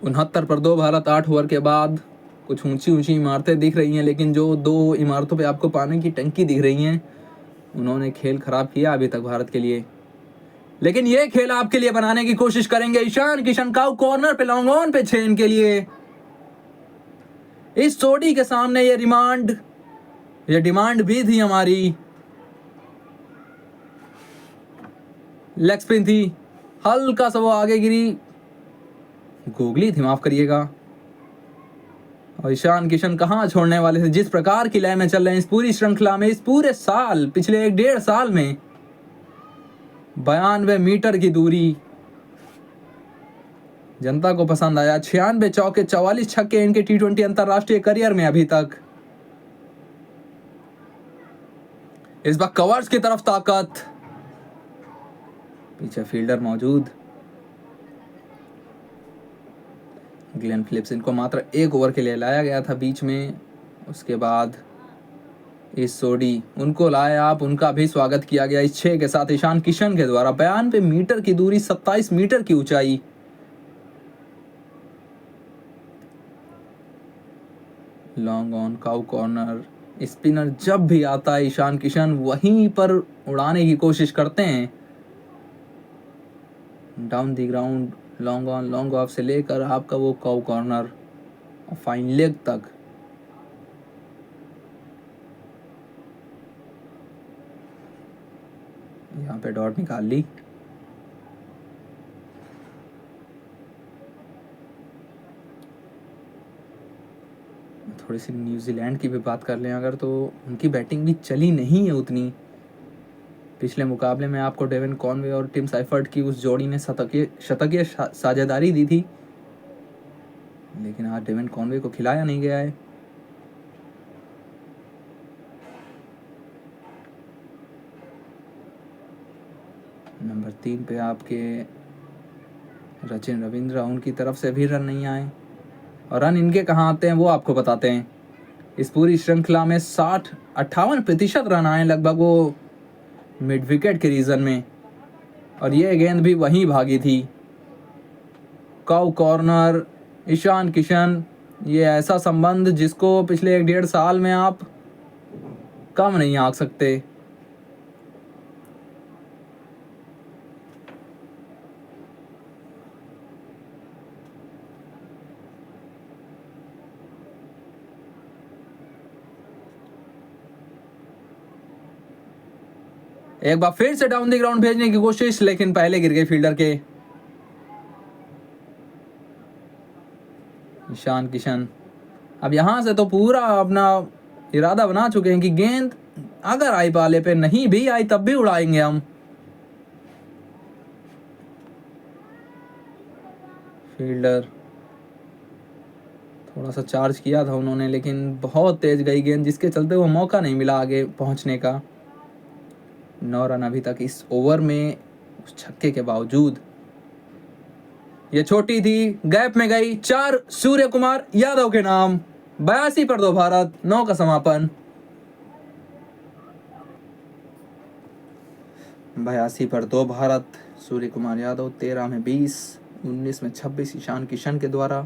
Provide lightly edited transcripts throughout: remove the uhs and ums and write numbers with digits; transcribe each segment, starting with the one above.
69 पर 2 भारत 8 ओवर के बाद। कुछ ऊंची ऊंची इमारतें दिख रही हैं, लेकिन जो 2 इमारतों पे आपको पानी की टंकी दिख रही हैं उन्होंने खेल खराब किया अभी तक भारत के लिए। लेकिन ये खेल आपके लिए बनाने की कोशिश करेंगे ईशान किशन। काउ कॉर्नर पे लॉन्ग ऑन पे 6 के लिए। इस सोडी के सामने ये डिमांड भी थी हमारी। लेग स्पिन थी, हल्का सा वो आगे गिरी, गूगली थी, माफ करिएगा। और ईशान किशन कहां छोड़ने वाले थे। जिस प्रकार की लय में चल रहे हैं इस पूरी श्रृंखला में, इस पूरे साल, पिछले 1.5 साल में 92 मीटर की दूरी जनता को पसंद आया। 96 चौके 44 छक्के इनके T20 अंतरराष्ट्रीय करियर में अभी तक। इस बार कवर्स की तरफ ताकत, पीछे फील्डर मौजूद। ग्लेन फिलिप्स, इनको मात्र 1 ओवर के लिए लाया गया था बीच में। उसके बाद इस सोडी उनको लाया आप, उनका भी स्वागत किया गया इस 6 के साथ ईशान किशन के द्वारा। 92 मीटर की दूरी, 27 मीटर की ऊंचाई। Long on, cow corner. Spinner जब भी आता है ईशान किशन वहीं पर उड़ाने की कोशिश करते हैं। Down the ground, long on, long off से लेकर आपका वो काउ कॉर्नर और फाइन लेग तक। यहाँ पे डॉट निकाल ली। थोड़ी सी न्यूजीलैंड की भी बात कर लें अगर, तो उनकी बैटिंग भी चली नहीं है उतनी। पिछले मुकाबले में आपको डेविन कॉनवे और टिम साइफर्ट की उस जोड़ी ने शतकीय साझेदारी दी थी, लेकिन आज डेविन कॉनवे को खिलाया नहीं गया है। नंबर 3 पे आपके सचिन रविंद्र, उनकी तरफ से भी रन नहीं आए। और रन इनके कहाँ आते हैं वो आपको बताते हैं। इस पूरी श्रृंखला में 58% रन आए लगभग वो मिड विकेट के रीजन में, और ये गेंद भी वहीं भागी थी। काउ कॉर्नर, ईशान किशन, ये ऐसा संबंध जिसको पिछले 1.5 साल में आप कम नहीं आंक सकते। एक बार फिर से डाउन द ग्राउंड भेजने की कोशिश, लेकिन पहले गिर गए फील्डर के। ईशान किशन अब यहां से तो पूरा अपना इरादा बना चुके हैं कि गेंद अगर आई पाले पे, नहीं भी आई तब भी उड़ाएंगे हम। फील्डर थोड़ा सा चार्ज किया था उन्होंने, लेकिन बहुत तेज गई गेंद, जिसके चलते वो मौका नहीं मिला आगे पहुंचने का। 9 रन अभी तक इस ओवर में उस छक्के के बावजूद। ये छोटी थी, गैप में गई, 4 सूर्य कुमार यादव के नाम। 82 पर 2 भारत, 9 का समापन। 82 पर 2 भारत, सूर्य कुमार यादव 13 में 20, 19 में 26 ईशान किशन के द्वारा।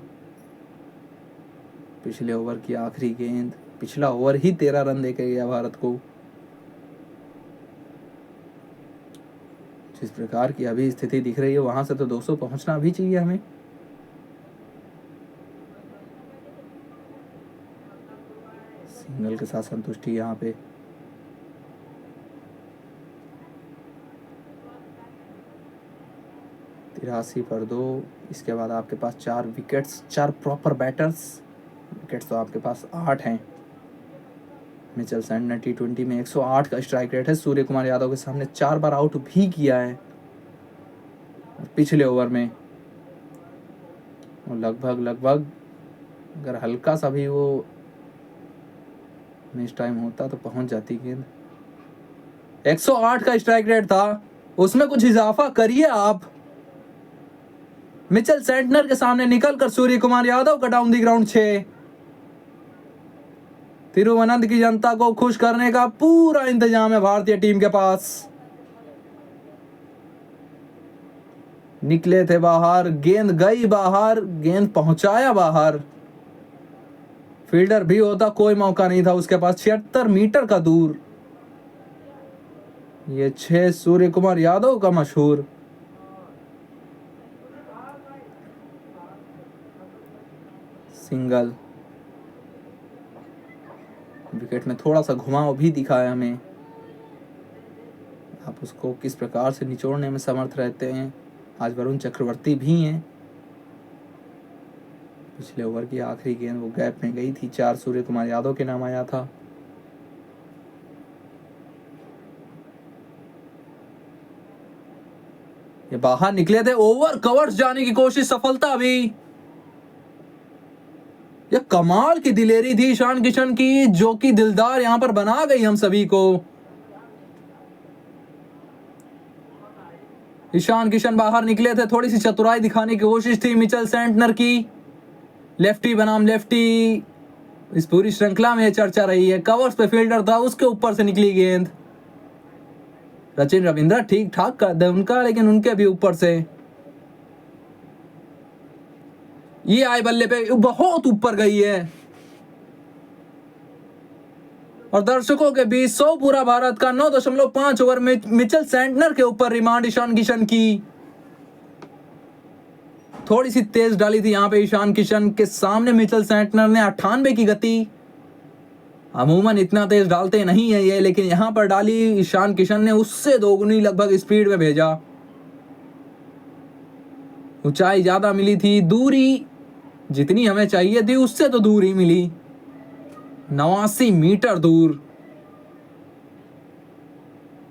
पिछले ओवर की आखिरी गेंद, पिछला ओवर ही 13 रन देके गया भारत को। जिस प्रकार की अभी स्थिति दिख रही है वहां से तो 200 पहुंचना भी चाहिए हमें। सिंगल के साथ संतुष्टि यहाँ पे। तिरासी पर 2। इसके बाद आपके पास 4 विकेट्स, 4 प्रॉपर बैटर्स। विकेट्स तो आपके पास 8 हैं। मिचेल सैंटनर T20 में 108 का स्ट्राइक रेट है। सूर्य कुमार यादव के सामने 4 बार आउट भी किया है पिछले ओवर में। लगभग अगर हल्का सा भी वो मिस टाइम होता तो पहुंच जाती गेंद। 108 का स्ट्राइक रेट था, उसमें कुछ इजाफा करिए आप। मिचेल सैंटनर के सामने निकलकर सूर्य कुमार यादव का डाउन दी ग्राउंड 6। तिरुवनंत की जनता को खुश करने का पूरा इंतजाम है भारतीय टीम के पास। निकले थे बाहर, गेंद गई बाहर, गेंद पहुंचाया बाहर। फील्डर भी होता कोई मौका नहीं था उसके पास। 76 मीटर का दूर। ये 6 सूर्य कुमार यादव का मशहूर। सिंगल। विकेट में थोड़ा सा घुमाव भी दिखा है हमें। आप उसको किस प्रकार से निचोड़ने में समर्थ रहते हैं। आज वरुण चक्रवर्ती भी हैं। पिछले ओवर की आखिरी गेंद वो गैप में गई थी, 4 सूर्य कुमार यादव के नाम आया था। ये बाहर निकले थे, ओवर कवर्स जाने की कोशिश, सफलता भी। ये कमाल की दिलेरी थी ईशान किशन की, जो कि दिलदार यहां पर बना गई हम सभी को। ईशान किशन बाहर निकले थे, थोड़ी सी चतुराई दिखाने की कोशिश थी मिचेल सेंटनर की। लेफ्टी बनाम लेफ्टी, इस पूरी श्रृंखला में चर्चा रही है। कवर्स पे फील्डर था, उसके ऊपर से निकली गेंद। सचिन रविंद्र ठीक ठाक कर दे उनका, लेकिन उनके भी ऊपर से ये आए बल्ले पे, बहुत ऊपर गई है। और दर्शकों के बीच 100 पूरा भारत का 9.5 ओवर में मिचेल सेंटनर के ऊपर रिमांड ईशान किशन की। थोड़ी सी तेज डाली थी यहां पे ईशान किशन के सामने मिचेल सेंटनर ने। 98 की गति, अमूमन इतना तेज डालते नहीं है ये, लेकिन यहां पर डाली ईशान किशन ने, उससे दोगुनी लगभग स्पीड में भेजा। ऊंचाई ज्यादा मिली थी, दूरी जितनी हमें चाहिए थी उससे तो दूर ही मिली। 89 मीटर दूर।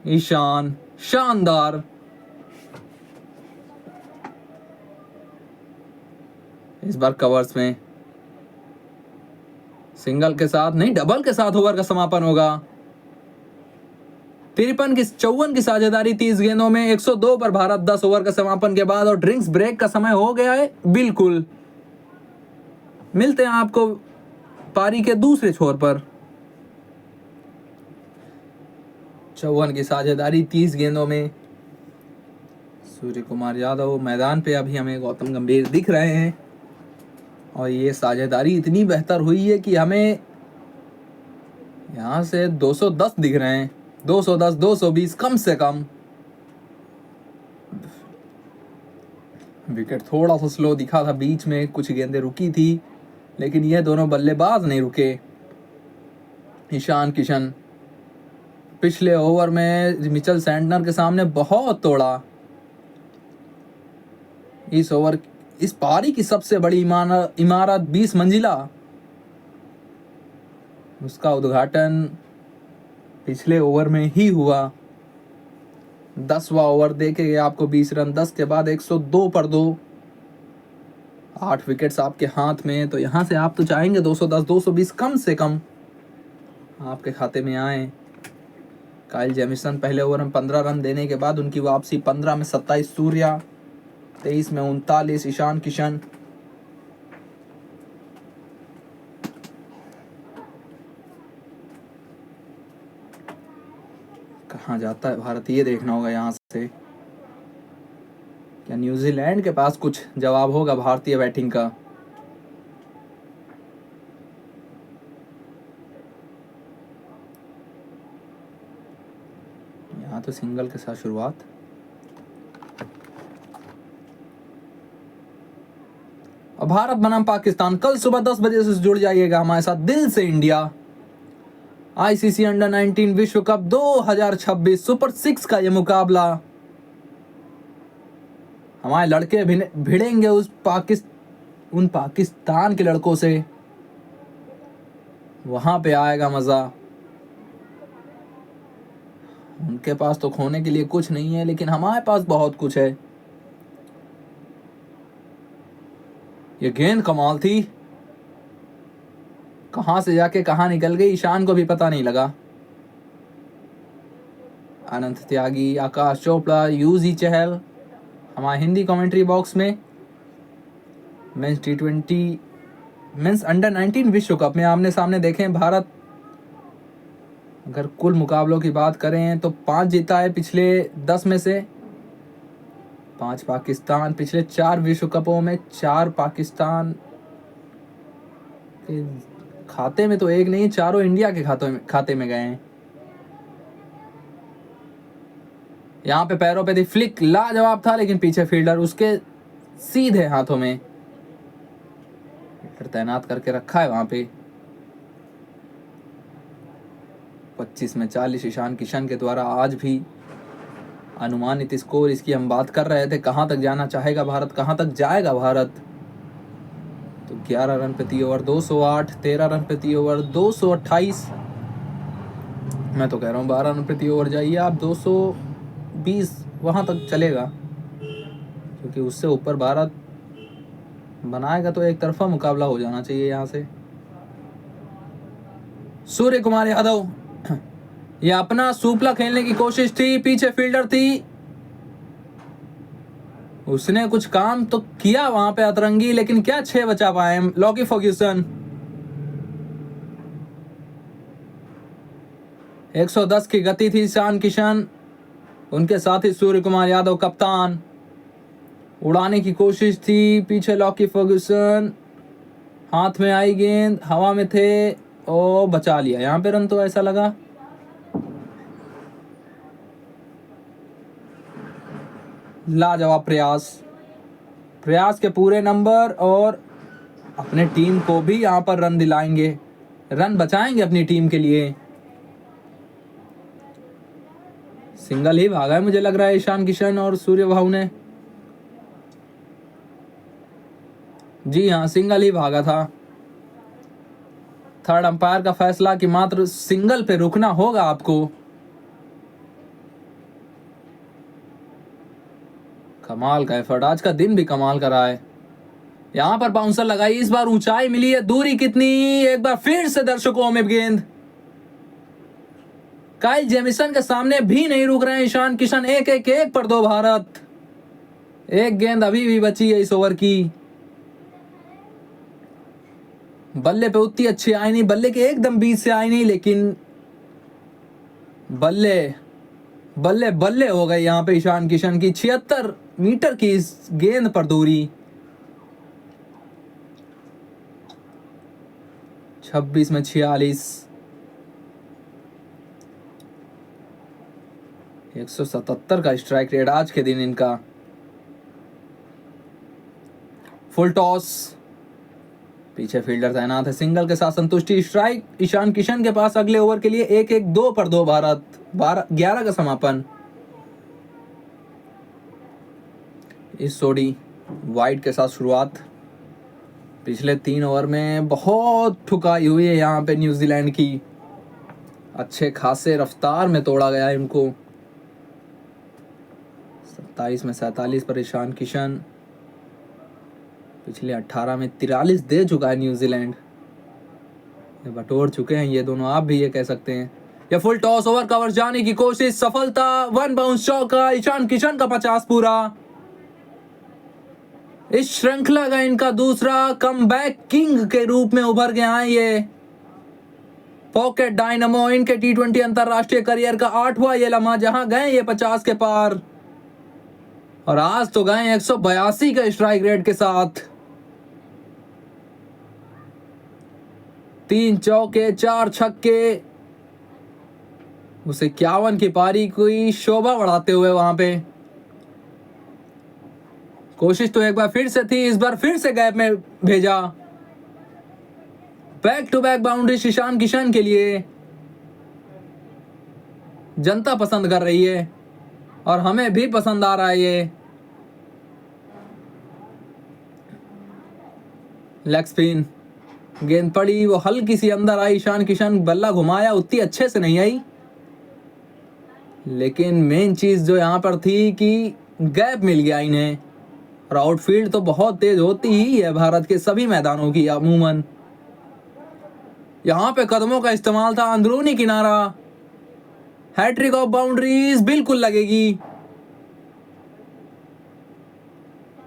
ईशान शानदार। इस बार कवर्स में सिंगल के साथ नहीं, डबल के साथ ओवर का समापन होगा। 54 की साझेदारी 30 गेंदों में 102 पर भारत 10 ओवर का समापन के बाद। और ड्रिंक्स ब्रेक का समय हो गया है बिल्कुल। मिलते हैं आपको पारी के दूसरे छोर पर। 54 की साझेदारी 30 गेंदों में। सूर्य कुमार यादव मैदान पे अभी हमें गौतम गंभीर दिख रहे हैं। और ये साझेदारी इतनी बेहतर हुई है कि हमें यहां से 210 दिख रहे हैं। 210, 220 कम से कम। विकेट थोड़ा सा स्लो दिखा था, बीच में कुछ गेंदें रुकी थी, लेकिन ये दोनों बल्लेबाज नहीं रुके। ईशान किशन पिछले ओवर में मिचेल सेंटनर के सामने बहुत तोड़ा। इस ओवर, इस पारी की सबसे बड़ी इमारत 20 मंजिला, उसका उद्घाटन पिछले ओवर में ही हुआ। 10वां ओवर देखे आपको 20 रन, 10 के बाद 102 पर 2, 8 विकेट्स आपके हाथ में। तो यहां से आप तो चाहेंगे 210, 220 कम से कम आपके खाते में आए। काइल जेमिसन पहले ओवर में 15 रन देने के बाद उनकी वापसी। 15 में 27 सूर्या, 23 में 39 ईशान किशन। कहाँ जाता है भारत, ये देखना होगा यहां से। क्या न्यूजीलैंड के पास कुछ जवाब होगा भारतीय बैटिंग का? यहाँ तो सिंगल के साथ शुरुआत। और भारत बनाम पाकिस्तान कल सुबह 10 बजे से जुड़ जाइएगा हमारे साथ। दिल से इंडिया, आईसीसी अंडर 19 विश्व कप 2026 सुपर 6 का ये मुकाबला। हमारे लड़के भिड़ेंगे उन पाकिस्तान के लड़कों से। वहां पे आएगा मजा। उनके पास तो खोने के लिए कुछ नहीं है, लेकिन हमारे पास बहुत कुछ है। ये गेंद कमाल थी, कहां से जाके कहां निकल गई ईशान को भी पता नहीं लगा। अनंत त्यागी, आकाश चोपड़ा, यूजी चहल हमारे हिंदी कमेंट्री बॉक्स में। मेंस T20 मेंस अंडर 19 विश्व कप में आमने सामने देखें भारत, अगर कुल मुकाबलों की बात करें तो 5 जीता है पिछले 10 में से। 5 पाकिस्तान। पिछले 4 विश्व कपों में 4 पाकिस्तान के खाते में तो एक नहीं, चारों इंडिया के खाते में गए हैं। यहाँ पे पैरों पे थी फ्लिक, लाजवाब था, लेकिन पीछे फील्डर उसके सीधे हाथों में तैनात करके रखा है वहां पे। 25 में 40 ईशान किशन के द्वारा आज भी अनुमानित स्कोर। इसकी हम बात कर रहे थे, कहां तक जाना चाहेगा भारत, कहां तक जाएगा भारत। तो 11 रन प्रति ओवर 208, 13 रन प्रति ओवर 228। मैं तो कह रहा हूँ 12 रन प्रति ओवर जाइए आप, 220 वहां तक चलेगा, क्योंकि उससे ऊपर भारत बनाएगा तो एक तरफा मुकाबला हो जाना चाहिए। यहाँ से सूर्य कुमार यादव, ये अपना सूपला खेलने की कोशिश थी, पीछे फील्डर थी, उसने कुछ काम तो किया वहां पे अतरंगी, लेकिन क्या 6 बचा पाए लॉकी फर्ग्यूसन। 110 की गति थी ईशान किशन, उनके साथ ही सूर्य कुमार यादव कप्तान। उड़ाने की कोशिश थी, पीछे लॉकी फर्ग्यूसन, हाथ में आई गेंद, हवा में थे और बचा लिया। यहाँ पे रन तो ऐसा लगा लाजवाब प्रयास के पूरे नंबर, और अपने टीम को भी यहाँ पर रन दिलाएंगे, रन बचाएंगे अपनी टीम के लिए। सिंगल ही भागा है मुझे लग रहा है ईशान किशन और सूर्यभाऊ ने। जी हाँ, सिंगल ही भागा था। थर्ड अंपायर का फैसला कि मात्र सिंगल पे रुकना होगा आपको। कमाल का एफर्ट, आज का दिन भी कमाल का रहा है। यहां पर बाउंसर लगाई, इस बार ऊंचाई मिली है, दूरी कितनी, एक बार फिर से दर्शकों में गेंद। काइल जेमिसन के सामने भी नहीं रुक रहे हैं ईशान किशन। 1-1 पर 2 भारत। एक गेंद अभी भी बची है इस ओवर की। बल्ले पे उतनी अच्छी आई नहीं, बल्ले के एकदम बीच से आई नहीं, लेकिन बल्ले बल्ले बल्ले हो गई यहाँ पे ईशान किशन की। 76 मीटर की इस गेंद पर दूरी। 26 में 46। 177 का स्ट्राइक रेट आज के दिन इनका। फुल टॉस, पीछे फील्डर तैनात है, सिंगल के साथ संतुष्टि। स्ट्राइक ईशान किशन के पास अगले ओवर के लिए। 1-1 पर 2 भारत। 11 का समापन। इस सोडी वाइड के साथ शुरुआत। पिछले 3 ओवर में बहुत ठुकाई हुई है यहाँ पे न्यूजीलैंड की। अच्छे खासे रफ्तार में तोड़ा गया है इनको। 27 में 47 पर ईशान किशन। पिछले 18 में 43 दे चुका है न्यूजीलैंड। बटोर चुके हैं ये दोनों, आप भी ये कह सकते हैं। ये फुल टॉस, ओवर कवर जाने की कोशिश, सफलता। 1 बाउंस चौका, ईशान किशन का 50 पूरा। इस श्रृंखला का इनका दूसरा कमबैक किंग के रूप में उभर के आए ये पॉकेट डायनामो। इनके T20 अंतरराष्ट्रीय करियर का 8वां ये लम्हा, जहां गए ये 50 के पार, और आज तो गए 182 का स्ट्राइक रेट के साथ। 3 चौके 4 छक्के, उसे 51 की पारी कोई शोभा बढ़ाते हुए वहां पे। कोशिश तो एक बार फिर से थी, इस बार फिर से गैप में भेजा। Back to back boundary Ishan Kishan के लिए। जनता पसंद कर रही है और हमें भी पसंद आ रहा है ये। लेग स्पिन, गेंद पड़ी, वो हल्की सी अंदर आई। ईशान किशन बल्ला घुमाया, उतनी अच्छे से नहीं आई, लेकिन मेन चीज जो यहां पर थी कि गैप मिल गया इन्हें। और आउटफील्ड तो बहुत तेज होती ही है भारत के सभी मैदानों की अमूमन। यहां पे कदमों का इस्तेमाल था, अंदरूनी किनारा। हैट्रिक ऑफ बाउंड्रीज बिल्कुल लगेगी।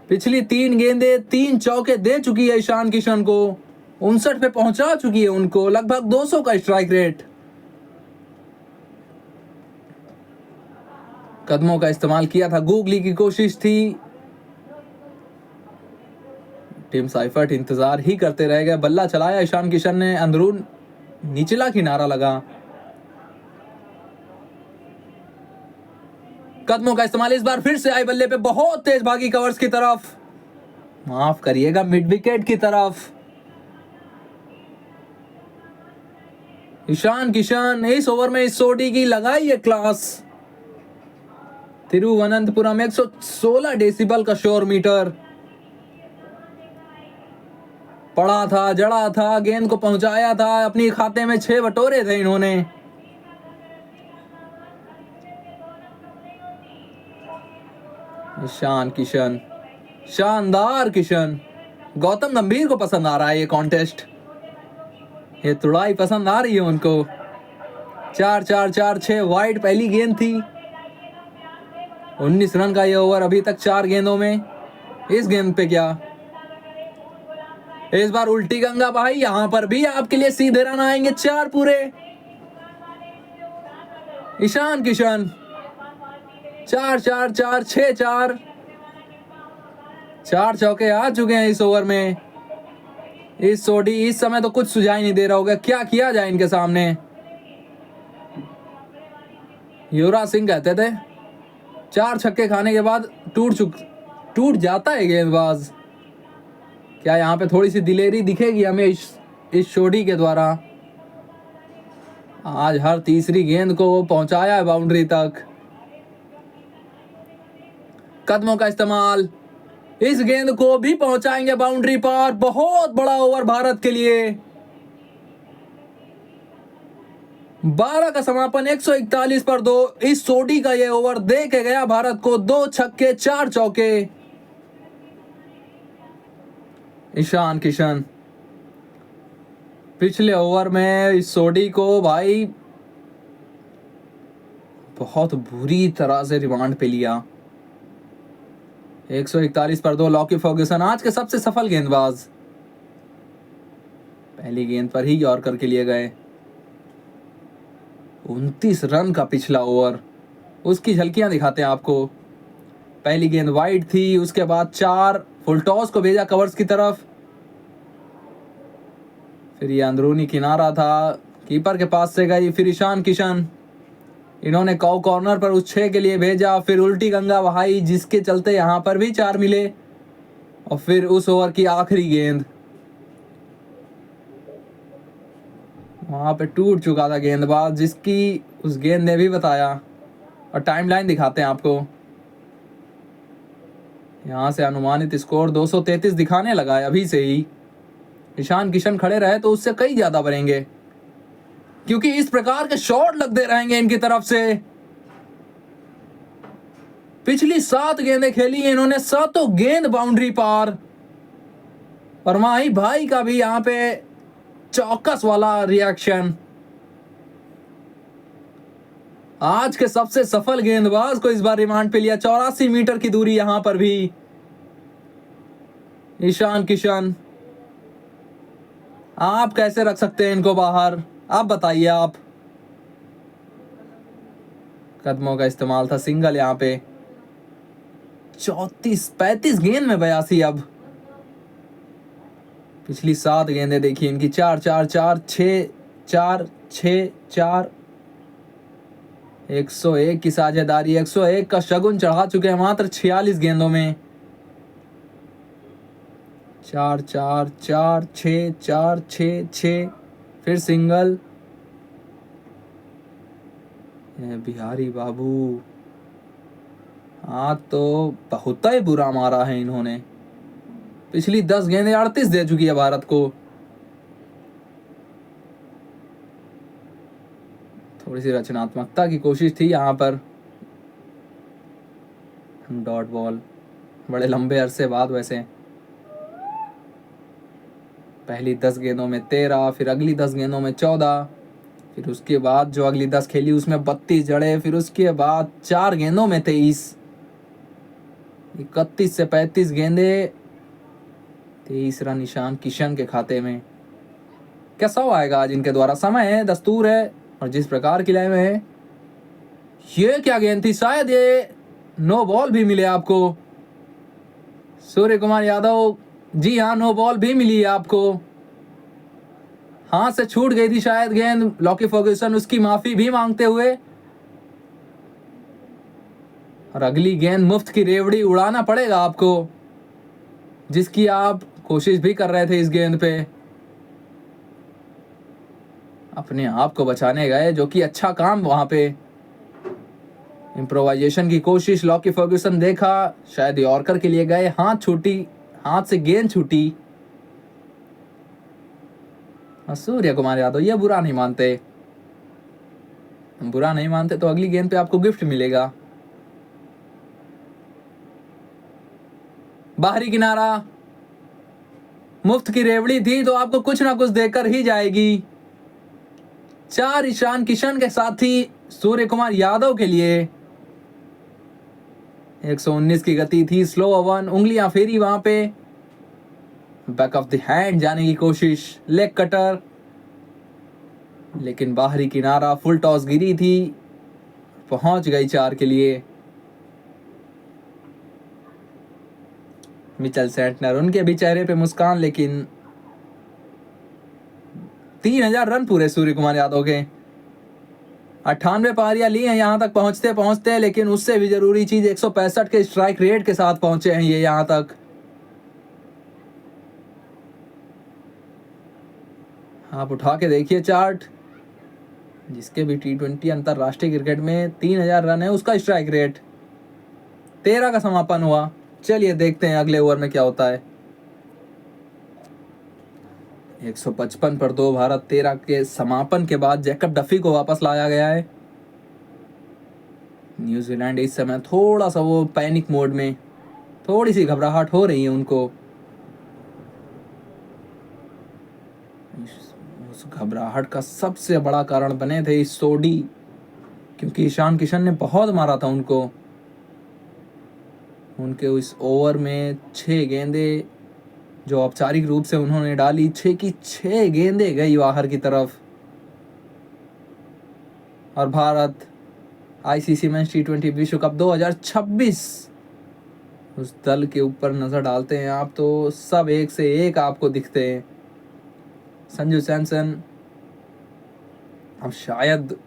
पिछली 3 गेंदें 3 चौके दे चुकी है ईशान किशन को। 59 पे पहुंचा चुकी है उनको, लगभग 200 का स्ट्राइक रेट। कदमों का इस्तेमाल किया था, गूगली की कोशिश थी, टीम साइफर्ट इंतजार ही करते रह गए। बल्ला चलाया ईशान किशन ने, अंदरून निचला किनारा लगा। कदमों का इस्तेमाल, इस बार फिर से आई बल्ले पे, बहुत तेज भागी कवर्स की तरफ, माफ करिएगा मिड विकेट की तरफ। ईशान किशन इस ओवर में इस सोडी की लगाई है क्लास। तिरुवनंतपुरम 116 डेसिबल का शोर मीटर पड़ा था, जड़ा था, गेंद को पहुंचाया था, अपनी खाते में 6 बटोरे थे इन्होंने। ईशान किशन, शानदार किशन। गौतम गंभीर को पसंद आ रहा है ये कॉन्टेस्ट, ये तुड़ाई पसंद आ रही है उनको। 4-4-4-6 वाइड पहली गेंद थी। 19 रन का ये ओवर अभी तक 4 गेंदों में। इस गेंद पे क्या, इस बार उल्टी गंगा भाई, यहां पर भी आपके लिए सीधे रन आएंगे 4 पूरे। ईशान किशन 4-4-4-6-4, 4 चौके आ चुके हैं इस ओवर में। इस सोडी इस समय तो कुछ सुझाई नहीं दे रहा होगा, क्या किया जाए इनके सामने। युवराज सिंह कहते थे 4 छक्के खाने के बाद टूट जाता है गेंदबाज। क्या यहाँ पे थोड़ी सी दिलेरी दिखेगी हमें इस सोडी के द्वारा। आज हर तीसरी गेंद को पहुंचाया है बाउंड्री तक। कदमों का इस्तेमाल, इस गेंद को भी पहुंचाएंगे बाउंड्री पर। बहुत बड़ा ओवर भारत के लिए। 12 का समापन 141 पर 2। इस सोडी का ये ओवर दे के गया भारत को 2 छक्के 4 चौके। ईशान किशन पिछले ओवर में इस सोडी को भाई बहुत बुरी तरह से रिमांड पे लिया। 141 पर 2। लॉकी फर्ग्यूसन आज के सबसे सफल गेंदबाज, पहली गेंद पर ही यॉर्कर के लिए गए। 29 रन का पिछला ओवर, उसकी झलकियां दिखाते हैं आपको। पहली गेंद वाइड थी, उसके बाद 4 फुल टॉस को भेजा कवर्स की तरफ। फिर ये अंदरूनी किनारा था, कीपर के पास से गई। फिर ईशान किशन, इन्होंने कॉर्नर पर उस 6 के लिए भेजा। फिर उल्टी गंगा बहाई, जिसके चलते यहां पर भी 4 मिले। और फिर उस ओवर की आखिरी गेंद, वहां पे टूट चुका था गेंदबाज, जिसकी उस गेंद ने भी बताया। और टाइमलाइन दिखाते हैं आपको, यहां से अनुमानित स्कोर 233 दिखाने लगा है अभी से ही। ईशान किशन खड़े रहे तो उससे कई ज्यादा बढ़ेंगे, क्योंकि इस प्रकार के शॉट लगते रहेंगे इनकी तरफ से। पिछली 7 गेंदें खेली इन्होंने, 7 गेंद बाउंड्री पार। और माही भाई का भी यहां पे चौकस वाला रिएक्शन। आज के सबसे सफल गेंदबाज को इस बार रिमांड पे लिया। 84 मीटर की दूरी यहां पर भी। ईशान किशन, आप कैसे रख सकते हैं इनको बाहर, आप बताइए आप। कदमों का इस्तेमाल था, सिंगल यहां पे। 35 गेंद में 82। अब पिछली 7 गेंदें देखिए इनकी, 4-4-4-6-4-6-4। 101 की साझेदारी, 101 का शगुन चढ़ा चुके हैं मात्र 46 गेंदों में। 4-4-4-6-4-6-6। फिर सिंगल। बिहारी बाबू, हाँ तो बहुत ही बुरा मारा है इन्होंने। पिछली 10 गेंदें 38 दे चुकी है भारत को। थोड़ी सी रचनात्मकता की कोशिश थी यहाँ पर। डॉट बॉल, बड़े लंबे अरसे बाद वैसे। पहली 10 गेंदों में 13, फिर अगली 10 गेंदों में 14, फिर उसके बाद जो अगली 10 खेली उसमें 32 जड़े, फिर उसके बाद 4 गेंदों में 23। 31 से 35 गेंदे, 23 रन ईशान किशन के खाते में। क्या 100 आएगा आज इनके द्वारा? समय है, दस्तूर है, और जिस प्रकार की लाए में है। ये क्या गेंद थी, शायद ये नो बॉल भी मिले आपको। सूर्य कुमार यादव जी हाँ, नो बॉल भी मिली आपको। हाथ से छूट गई थी शायद गेंद, लॉकी फर्ग्यूसन उसकी माफी भी मांगते हुए। और अगली गेंद मुफ्त की रेवड़ी उड़ाना पड़ेगा आपको, जिसकी आप कोशिश भी कर रहे थे इस गेंद पे। अपने आप को बचाने गए, जो कि अच्छा काम वहां पे। इम्प्रोवाइजेशन की कोशिश, लॉकी फर्ग्यूसन देखा, शायद यॉर्कर के लिए गए, हाथ छूटी, हाथ से गेंद छूटी। सूर्य कुमार यादव ये बुरा नहीं मानते, बुरा नहीं मानते तो अगली गेंद पे आपको गिफ्ट मिलेगा। बाहरी किनारा, मुफ्त की रेवड़ी थी तो आपको कुछ ना कुछ देकर ही जाएगी। 4 ईशान किशन के साथी सूर्य कुमार यादव के लिए। 119 की गति थी, स्लो ओवन, उंगलियां फेरी वहां पे, बैक ऑफ द हैंड जाने की कोशिश, लेग कटर, लेकिन बाहरी किनारा, फुल टॉस गिरी थी, पहुंच गई 4 के लिए। मिचेल सेंटनर, उनके भी चेहरे पे मुस्कान, लेकिन 3000 रन पूरे सूर्य कुमार यादव के। 98 पारियां ली हैं यहां तक पहुंचते पहुंचते, लेकिन उससे भी जरूरी चीज 165 के स्ट्राइक रेट के साथ पहुंचे हैं ये यहां तक। आप उठा के देखिए चार्ट, जिसके भी T20 अंतरराष्ट्रीय क्रिकेट में 3000 रन है उसका स्ट्राइक रेट। 13 का समापन हुआ। चलिए देखते हैं अगले ओवर में क्या होता है। 155 पर 2 भारत। 13 के समापन के बाद जैकब डफी को वापस लाया गया है। न्यूजीलैंड इस समय थोड़ा सा वो पैनिक मोड में, थोड़ी सी घबराहट हो रही है उनको। उस घबराहट का सबसे बड़ा कारण बने थे इस सोडी, क्योंकि ईशान किशन ने बहुत मारा था उनको। उनके उस ओवर में 6 गेंदे जो औपचारिक रूप से उन्होंने डाली, 6 की 6 गेंदें गई बाहर की तरफ। और भारत आईसीसी मेंस T20 विश्व कप 2026 उस दल के ऊपर नजर डालते हैं आप तो सब एक से एक आपको दिखते हैं। संजू सैमसन, अब शायद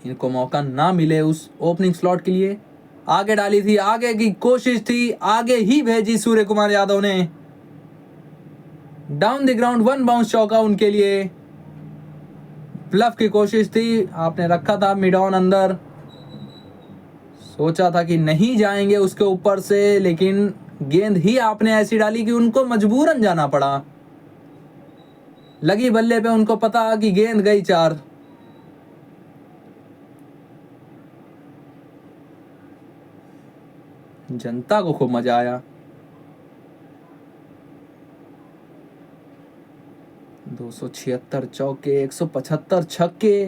इनको मौका ना मिले उस ओपनिंग स्लॉट के लिए। आगे डाली थी, आगे की कोशिश थी, आगे ही भेजी सूर्य कुमार यादव ने। डाउन द ग्राउंड 1 बाउंस चौका उनके लिए। ब्लफ की कोशिश थी, आपने रखा था मिड ऑन अंदर, सोचा था कि नहीं जाएंगे उसके ऊपर से, लेकिन गेंद ही आपने ऐसी डाली कि उनको मजबूरन जाना पड़ा। लगी बल्ले पे उनको पता कि गेंद गई 4। जनता को खूब मजा आया। 276 चौके, 175 छक्के,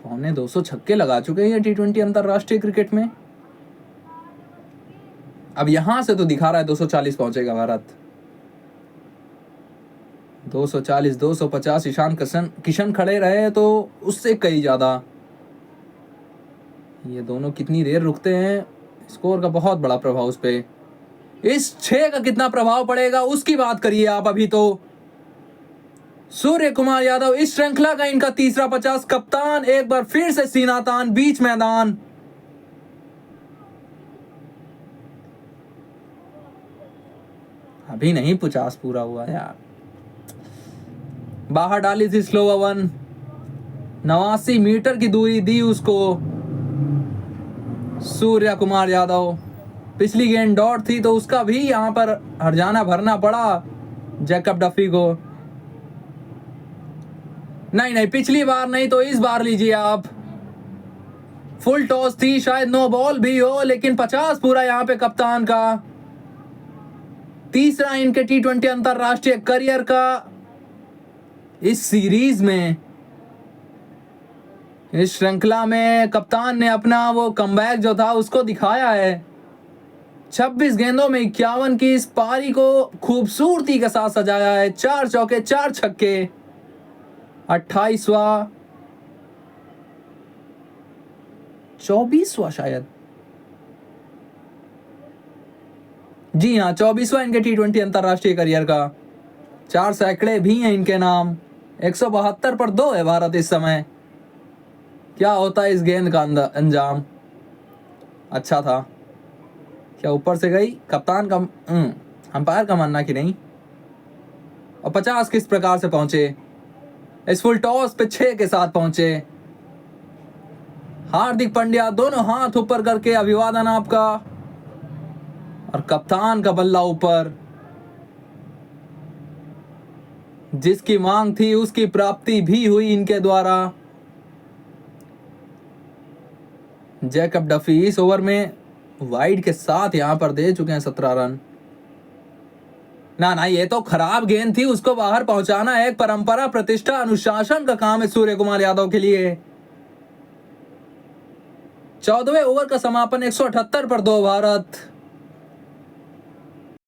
पौने 200 छक्के लगा चुके हैं T20 अंतरराष्ट्रीय क्रिकेट में। अब यहां से तो दिखा रहा है 240 पहुंचेगा भारत। 240, 250 ईशान किशन खड़े रहे तो उससे कई ज्यादा। ये दोनों कितनी देर रुकते हैं, स्कोर का बहुत बड़ा प्रभाव उस पे। इस 6 का कितना प्रभाव पड़ेगा उसकी बात करिए आप अभी तो। सूर्य कुमार यादव इस श्रृंखला का इनका तीसरा 50। कप्तान एक बार फिर से सीना तान बीच मैदान। अभी नहीं 50 पूरा हुआ यार। बाहर डाली थी स्लो ओवन, 89 मीटर की दूरी दी उसको सूर्य कुमार यादव। पिछली गेंद डॉट थी तो उसका भी यहां पर हरजाना भरना पड़ा जैकब डफी को। नहीं, पिछली बार नहीं तो इस बार लीजिए आप। फुल टॉस थी, शायद नो बॉल भी हो, लेकिन 50 पूरा यहां पे कप्तान का। तीसरा इनके T20 अंतरराष्ट्रीय करियर का इस सीरीज में, इस श्रृंखला में कप्तान ने अपना वो कमबैक जो था उसको दिखाया है। 26 गेंदों में 51 की इस पारी को खूबसूरती के साथ सजाया है। 4 चौके, 4 छक्के। 28वां 24वां शायद जी हाँ, 24वां इनके T20 अंतर्राष्ट्रीय करियर का। 4 सैकड़े भी हैं इनके नाम। 172 पर 2 है भारत इस समय। क्या होता है इस गेंद का अंजाम? अच्छा था। क्या ऊपर से गई? कप्तान का अंपायर का मानना कि नहीं। और 50 किस प्रकार से पहुंचे? इस फुल टॉस पे 6 के साथ पहुंचे। हार्दिक पांड्या दोनों हाथ ऊपर करके अभिवादन आपका, और कप्तान का बल्ला ऊपर। जिसकी मांग थी उसकी प्राप्ति भी हुई इनके द्वारा। जैकब डफी इस ओवर में वाइड के साथ यहां पर दे चुके हैं 17 रन। ना ये तो खराब गेंद थी, उसको बाहर पहुंचाना एक परंपरा, प्रतिष्ठा, अनुशासन का काम है सूर्य कुमार यादव के लिए। 14वें ओवर का समापन 178 पर 2 भारत।